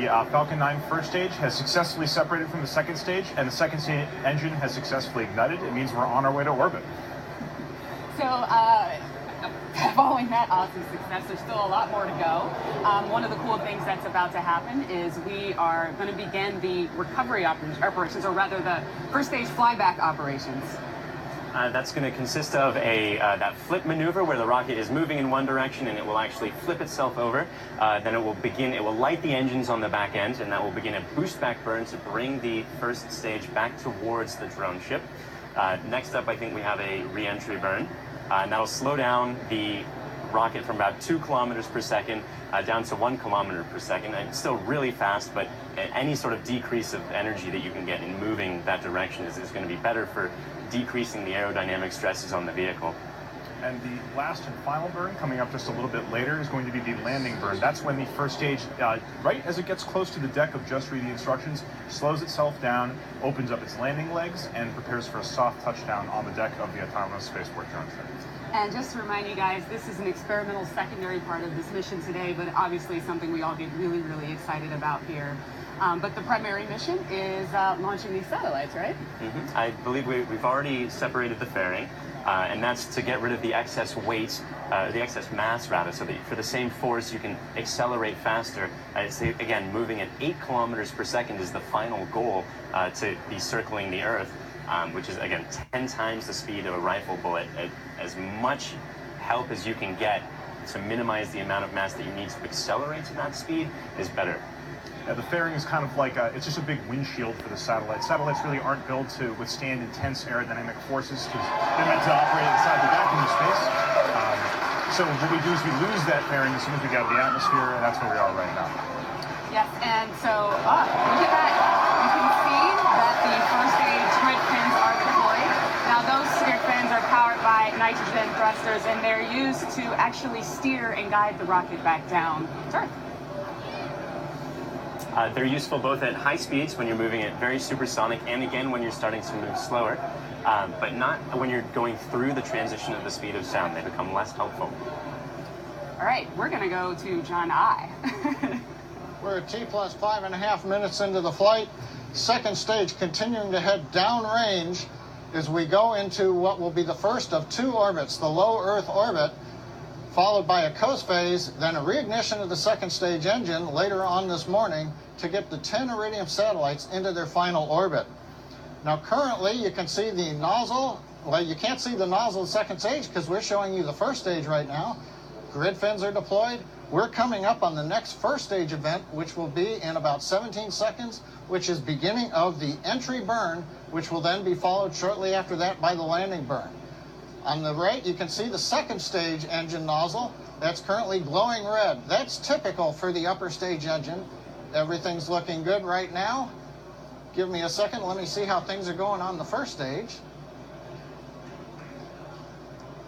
the Falcon 9 first stage has successfully separated from the second stage, and the second stage engine has successfully ignited. It means we're on our way to orbit. So, following that awesome success, there's still a lot more to go. One of the cool things that's about to happen is we are going to begin the recovery operations, or rather the first stage flyback operations. That's going to consist of that flip maneuver where the rocket is moving in one direction and it will actually flip itself over. Then it will light the engines on the back end, and that will begin a boost back burn to bring the first stage back towards the drone ship. Next up, I think we have a re-entry burn, and that'll slow down the rocket from about 2 kilometers per second down to 1 kilometer per second. And it's still really fast, but any sort of decrease of energy that you can get in moving that direction is going to be better for decreasing the aerodynamic stresses on the vehicle. And the last and final burn, coming up just a little bit later, is going to be the landing burn. That's when the first stage, right as it gets close to the deck of Just Read the Instructions, slows itself down, opens up its landing legs, and prepares for a soft touchdown on the deck of the autonomous spaceport drone ship. And just to remind you guys, this is an experimental secondary part of this mission today, but obviously something we all get really, really excited about here. But the primary mission is launching these satellites, right? Mm-hmm. I believe we've already separated the fairing, and that's to get rid of the excess weight, the excess mass rather, so that for the same force you can accelerate faster. Again, moving at 8 kilometers per second is the final goal to be circling the Earth, which is, again, 10 times the speed of a rifle bullet. As much help as you can get to minimize the amount of mass that you need to accelerate to that speed is better. Yeah, the fairing is kind of like it's just a big windshield for the satellites. Satellites really aren't built to withstand intense aerodynamic forces because they're meant to operate inside the vacuum of space. So what we do is we lose that fairing as soon as we get out of the atmosphere, and that's where we are right now. Yes, and so look at that. You can see that the first stage grid fins are deployed. Now those grid fins are powered by nitrogen thrusters, and they're used to actually steer and guide the rocket back down to Earth. They're useful both at high speeds when you're moving at very supersonic, and again when you're starting to move slower, but not when you're going through the transition of the speed of sound. They become less helpful. All right, we're going to go to John I. We're at T plus 5.5 minutes into the flight. Second stage continuing to head downrange as we go into what will be the first of 2 orbits, the low Earth orbit, followed by a coast phase, then a reignition of the second stage engine later on this morning to get the 10 Iridium satellites into their final orbit. Now currently you can see the nozzle. Well, you can't see the nozzle of the second stage because we're showing you the first stage right now. Grid fins are deployed. We're coming up on the next first stage event, which will be in about 17 seconds, which is beginning of the entry burn, which will then be followed shortly after that by the landing burn. On the right, you can see the second stage engine nozzle. That's currently glowing red. That's typical for the upper stage engine. Everything's looking good right now. Give me a second. Let me see how things are going on the first stage.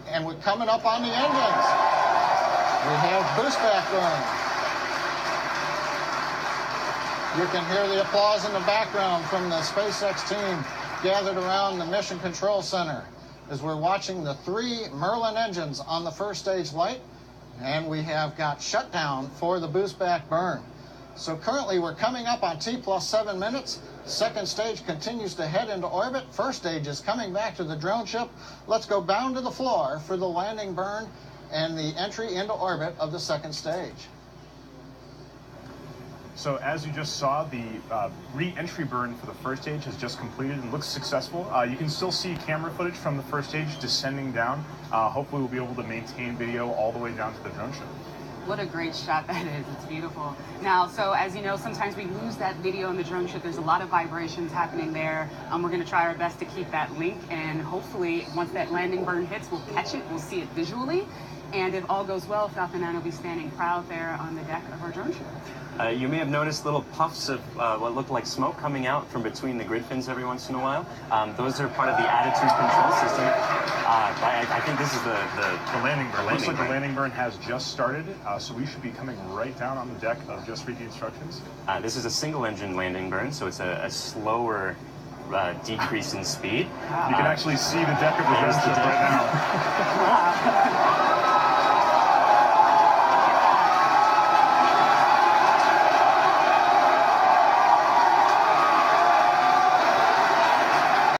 And we're coming up on the engines. We have boost back burn. You can hear the applause in the background from the SpaceX team gathered around the Mission Control Center as we're watching the 3 Merlin engines on the first stage light, and we have got shutdown for the boost back burn. So currently we're coming up on T plus 7 minutes. Second stage continues to head into orbit. First stage is coming back to the drone ship. Let's go down to the floor for the landing burn and the entry into orbit of the second stage. So as you just saw, the re-entry burn for the first stage has just completed and looks successful. You can still see camera footage from the first stage descending down. Hopefully we'll be able to maintain video all the way down to the drone ship. What a great shot that is. It's beautiful. Now, so as you know, sometimes we lose that video in the drone ship. There's a lot of vibrations happening there. We're going to try our best to keep that link, and hopefully once that landing burn hits, we'll catch it, we'll see it visually, and if all goes well, Falcon 9 will be standing proud there on the deck of our drone ship. You may have noticed little puffs of what looked like smoke coming out from between the grid fins every once in a while. Those are part of the attitude control system. I think this is the landing burn. Looks like burn. the landing burn has just started, so we should be coming right down on the deck of Just Read the Instructions. This is a single engine landing burn, so it's a slower decrease in speed. You can actually see the deck of the drone ship right now. Wow.